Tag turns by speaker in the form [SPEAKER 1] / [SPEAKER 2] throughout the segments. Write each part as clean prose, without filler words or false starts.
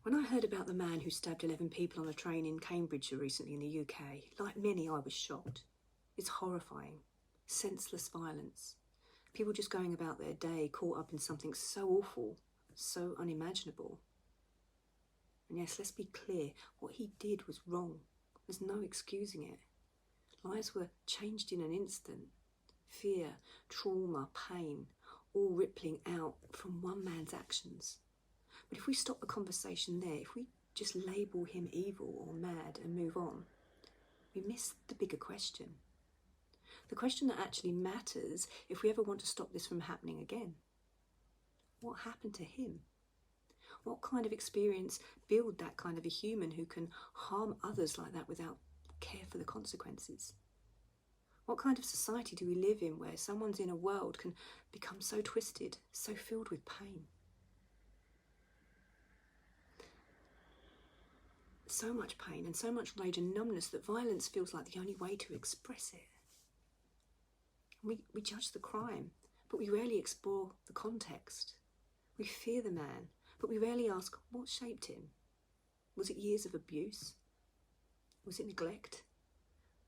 [SPEAKER 1] When I heard about the man who stabbed 11 people on a train in Cambridgeshire recently in the UK, like many, I was shocked. It's horrifying. Senseless violence. People just going about their day caught up in something so awful, so unimaginable. And yes, let's be clear, what he did was wrong. There's no excusing it. Lives were changed in an instant. Fear, trauma, pain, all rippling out from one man's actions. But if we stop the conversation there, if we just label him evil or mad and move on, we miss the bigger question. The question that actually matters if we ever want to stop this from happening again. What happened to him? What kind of experience built that kind of a human who can harm others like that without care for the consequences? What kind of society do we live in where someone's inner world can become so twisted, so filled with pain? So much pain and so much rage and numbness that violence feels like the only way to express it. We judge the crime, but we rarely explore the context. We fear the man, but we rarely ask what shaped him. Was it years of abuse? Was it neglect?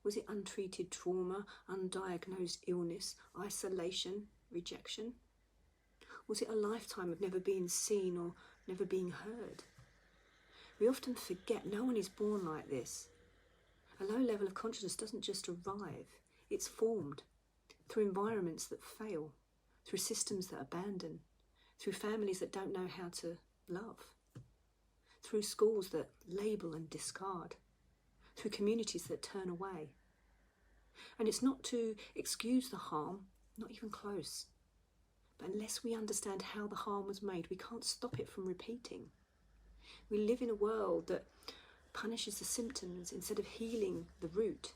[SPEAKER 1] Was it untreated trauma, undiagnosed illness, isolation, rejection? Was it a lifetime of never being seen or never being heard? We often forget no one is born like this. A low level of consciousness doesn't just arrive, it's formed through environments that fail, through systems that abandon, through families that don't know how to love, through schools that label and discard, through communities that turn away. And it's not to excuse the harm, not even close. But unless we understand how the harm was made, we can't stop it from repeating. We live in a world that punishes the symptoms instead of healing the root.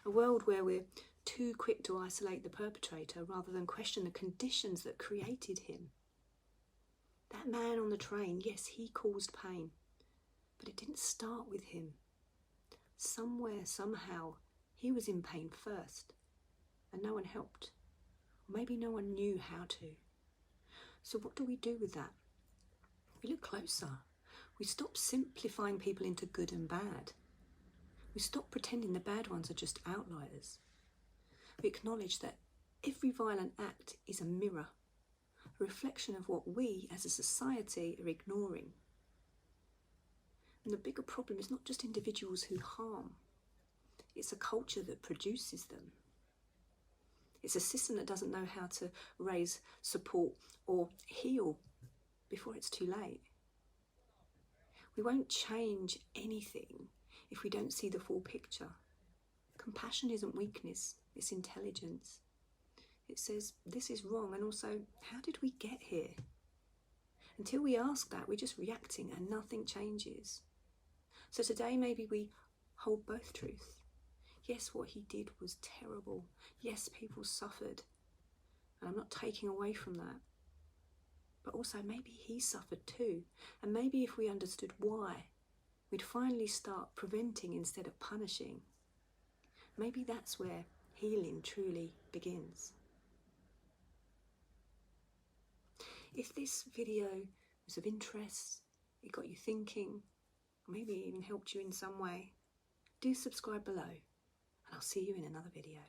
[SPEAKER 1] A world where we're too quick to isolate the perpetrator rather than question the conditions that created him. That man on the train, yes, he caused pain, but it didn't start with him. Somewhere, somehow, he was in pain first, and no one helped. Or maybe no one knew how to. So what do we do with that? We look closer. We stop simplifying people into good and bad. We stop pretending the bad ones are just outliers. We acknowledge that every violent act is a mirror, a reflection of what we as a society are ignoring. And the bigger problem is not just individuals who harm, it's a culture that produces them. It's a system that doesn't know how to raise, support, or heal before it's too late. We won't change anything if we don't see the full picture. Compassion isn't weakness, it's intelligence. It says, this is wrong, and also, how did we get here? Until we ask that, we're just reacting and nothing changes. So today maybe we hold both truths. Yes, what he did was terrible. Yes, people suffered. And I'm not taking away from that. But also maybe he suffered too. And maybe if we understood why, we'd finally start preventing instead of punishing. Maybe that's where healing truly begins. If this video was of interest, it got you thinking, or maybe even helped you in some way, do subscribe below, and I'll see you in another video.